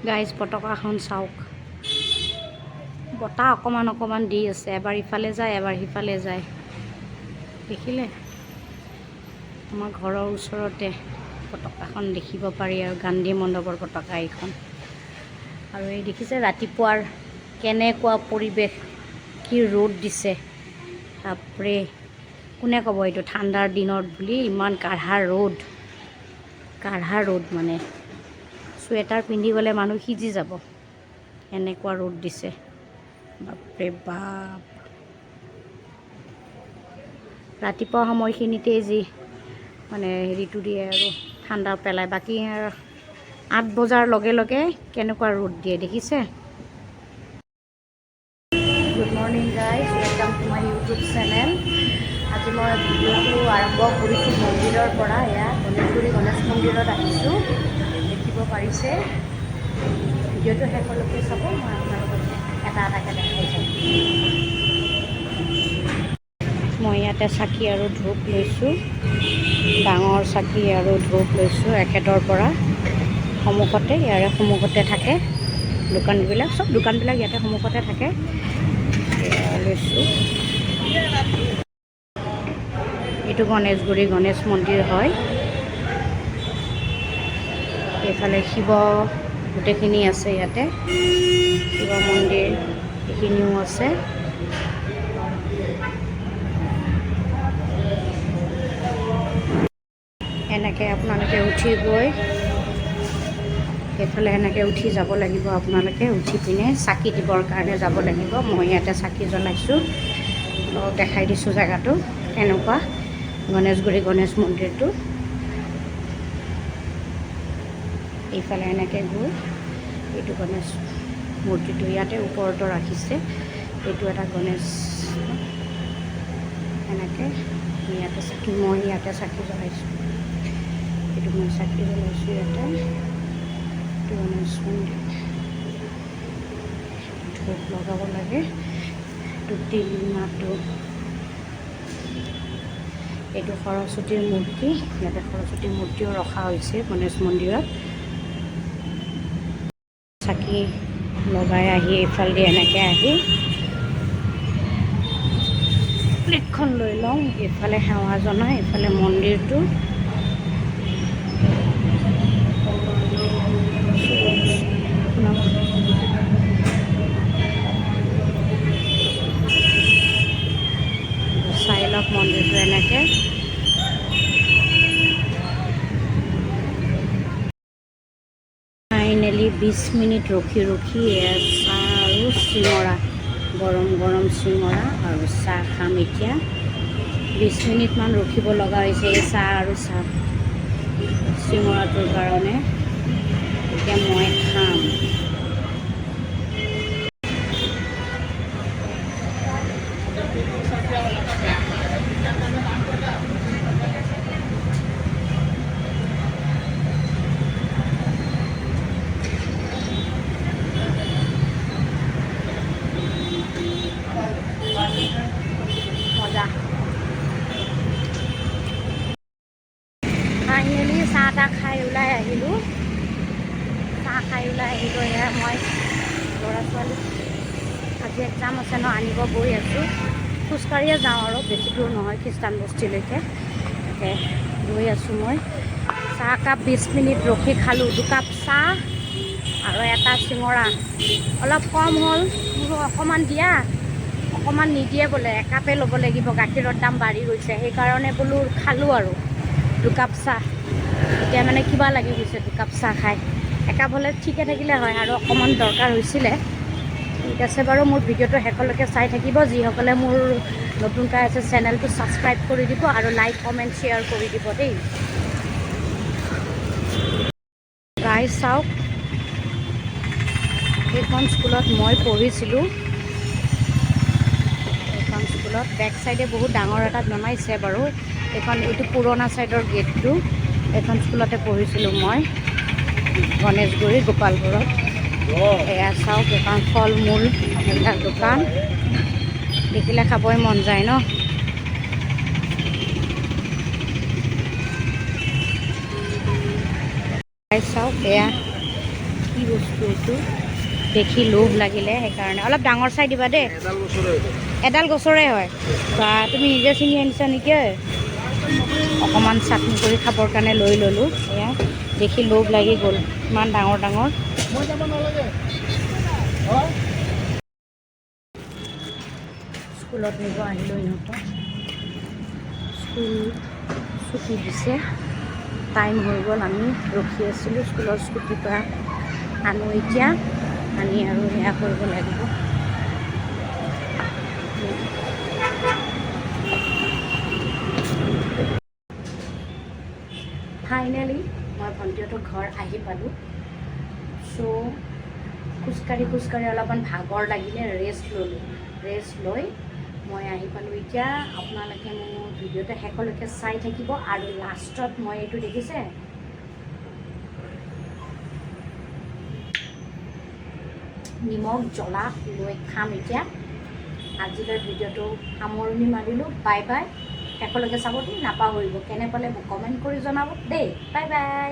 Guys পতাকাখন চাওক, বতাহ অকণমান অকণমান দি আছে, এবাৰ ইফালে যায় এবাৰ সিফালে যায়, দেখিলে? আমাৰ ঘৰৰ ওচৰতে পতাকাখন দেখিব পাৰি আৰু গান্ধী মণ্ডপৰ পতাকা এইখন। আৰু এই দেখিছে ৰাতিপুৱাৰ কেনেকুৱা পৰিৱেশ, কি ৰ'দ দিছে বাপৰে। কোনে ক'ব এইটো ঠাণ্ডাৰ দিনত বুলি, ইমান কাঢ়া ৰ'দ মানে চুৱেটাৰ পিন্ধি গ'লে মানুহ সিজি যাব, এনেকুৱা ৰ'দ দিছে বাপৰে বাপ। ৰাতিপুৱা সময়খিনিতেই যি মানে হেৰিটো দিয়ে আৰু ঠাণ্ডা পেলায়, বাকী 8 বজাৰ লগে লগে কেনেকুৱা ৰ'দ দিয়ে দেখিছে। Good morning guys, welcome to my YouTube channel. আজি মই ভিডিঅ'টো আৰম্ভ কৰিছোঁ মন্দিৰৰ পৰা। এয়া গণেশগুৰি গণেশ মন্দিৰত আহিছোঁ, দেখিব পাৰিছে। ভিডিঅ'টো শেষলৈকে চাব, মই আপোনালোকক এটা এটাকৈ দেখাই যাম। মই ইয়াতে চাকি আৰু ধূপ লৈছোঁ, ডাঙৰ চাকি আৰু ধূপ লৈছোঁ এখেতৰ পৰা। ইয়াৰে সন্মুখতে থাকে দোকানবিলাক, চব দোকানবিলাক ইয়াতে সন্মুখতে থাকে। লৈছোঁ, এইটো গণেশগুৰি গণেশ মন্দিৰ হয়। এইফালে শিৱ গোটেইখিনি আছে, ইয়াতে শিৱ মন্দিৰ এইখিনিও আছে। এনেকৈ আপোনালোকে উঠি গৈ এইফালে এনেকৈ উঠি যাব লাগিব, আপোনালোকে উঠি পিনে চাকি দিবৰ কাৰণে যাব লাগিব। মই ইয়াতে চাকি জ্বলাইছোঁ, দেখাই দিছোঁ জেগাটো কেনেকুৱা, গণেশগুৰি গণেশ মন্দিৰটো। এইফালে এনেকৈ গৈ এইটো গণেশ মূৰ্তিটো ইয়াতে ওপৰতো ৰাখিছে, এইটো এটা গণেশ। এনেকৈ মই ইয়াতে চাকি জ্বলাইছোঁ, এইটো মই চাকি জ্বলাইছোঁ ইয়াতে। এইটো গণেশ মন্দিৰ, ধূপ লগাব লাগে, তিল মাহটো। এইটো সৰস্বতীৰ মূৰ্তি, ইয়াতে সৰস্বতীৰ মূৰ্তিও ৰখা হৈছে গণেশ মন্দিৰত। চাকি লগাই আহি এইফালেদি এনেকৈ আহি প্লেটখন লৈ লওঁ, এইফালে সেৱা জনাই, এইফালে মন্দিৰটো। চাই লওক মন্দিৰটো এনেকৈ। ফাইনেলি 20 মিনিট ৰখি এয়া চাহ আৰু চিঙৰা, গৰম গৰম চিঙৰা আৰু চাহ খাম এতিয়া। 20 মিনিটমান ৰখিব লগা হৈছে এই চাহ আৰু চিঙৰাটোৰ কাৰণে। এতিয়া মই খাম। মজা। ফাইনেলি চাহ তাহ খাই ওলাই আহিলোঁ, এয়া মই ল'ৰা ছোৱালী আজি এক্সাম আছে ন, আনিব গৈ আছোঁ। খোজকাঢ়িয়ে যাওঁ আৰু, বেছি দূৰ নহয় খ্ৰীষ্টান বস্তিলৈকে, তাকে গৈ আছোঁ মই। চাহ কাপ 20 মিনিট ৰখি খালোঁ, 2 কাপ চাহ আৰু এটা চিঙৰা। অলপ কম হ'ল, বোলো অকণমান দিয়া, অকণমান নিদিয়ে বোলে, একাপে ল'ব লাগিব, গাখীৰৰ দাম বাঢ়ি গৈছে, সেইকাৰণে বোলো খালোঁ আৰু 2 কাপ চাহ। এতিয়া মানে কিবা লাগি গৈছে 2 কাপ চাহ খাই, একাপ হ'লে ঠিকে থাকিলে হয়, আৰু অকণমান দৰকাৰ হৈছিলে। ঠিক আছে বাৰু, মোৰ ভিডিঅ'টো শেষলৈকে চাই থাকিব। যিসকলে মোৰ নতুনকৈ আছে চেনেলটো ছাবস্ক্ৰাইব কৰি দিব আৰু লাইক কমেণ্ট শ্বেয়াৰ কৰি দিব দেই। গাইজ চাওক, এইখন স্কুলত মই পঢ়িছিলোঁ, এইখন স্কুলত বেক চাইডে বহুত ডাঙৰ এটা বনাইছে বাৰু। এইটো পুৰণা ছাইডৰ গেটটো, এইখন স্কুলতে পঢ়িছিলোঁ মই, গণেশগুৰি গোপালপুৰত। এয়া চাওক, এখন ফল মূল এইবিলাক দোকান, দেখিলে খাবই মন যায় ন। চাওক এয়া কি বস্তু এইটো দেখি লোভ লাগিলে সেইকাৰণে অলপ ডাঙৰ চাই দিবা দেই এডাল গছৰে হয় বা তুমি নিজে ছিঙি আনিছা নেকি অকণমান চাটনি কৰি খাবৰ কাৰণে লৈ ল'লোঁ এয়া দেখি লোভ লাগি গ'ল ইমান ডাঙৰ ডাঙৰ স্কুলত নিব আহিলোঁ ইহঁতক স্কুল ছুটি দিছে টাইম হৈ গ'ল আমি ৰখি আছিলোঁ স্কুলৰ স্কুটিৰ পৰা আনো এতিয়া আনি আৰু সেয়া কৰিব লাগিব ফাইনেলি মই ভণ্টিহঁতৰ ঘৰ আহি পালোঁ চ' খোজকাঢ়ি অলপমান ভাগৰ লাগিলে ৰেষ্ট ল'লোঁ ৰেষ্ট লৈ মই আহি পালোঁ এতিয়া আপোনালোকে মোৰ ভিডিঅ'টো শেষলৈকে চাই থাকিব আৰু লাষ্টত মই এইটো দেখিছে নিমখ জ্বলা লৈ খাম এতিয়া আজিলৈ ভিডিঅ'টো সামৰণি মাৰিলোঁ বাই বাই শেষলৈকে চাব দেই নাপাহৰিব কেনে পালে মোক কমেণ্ট কৰি জনাব দেই বাই বাই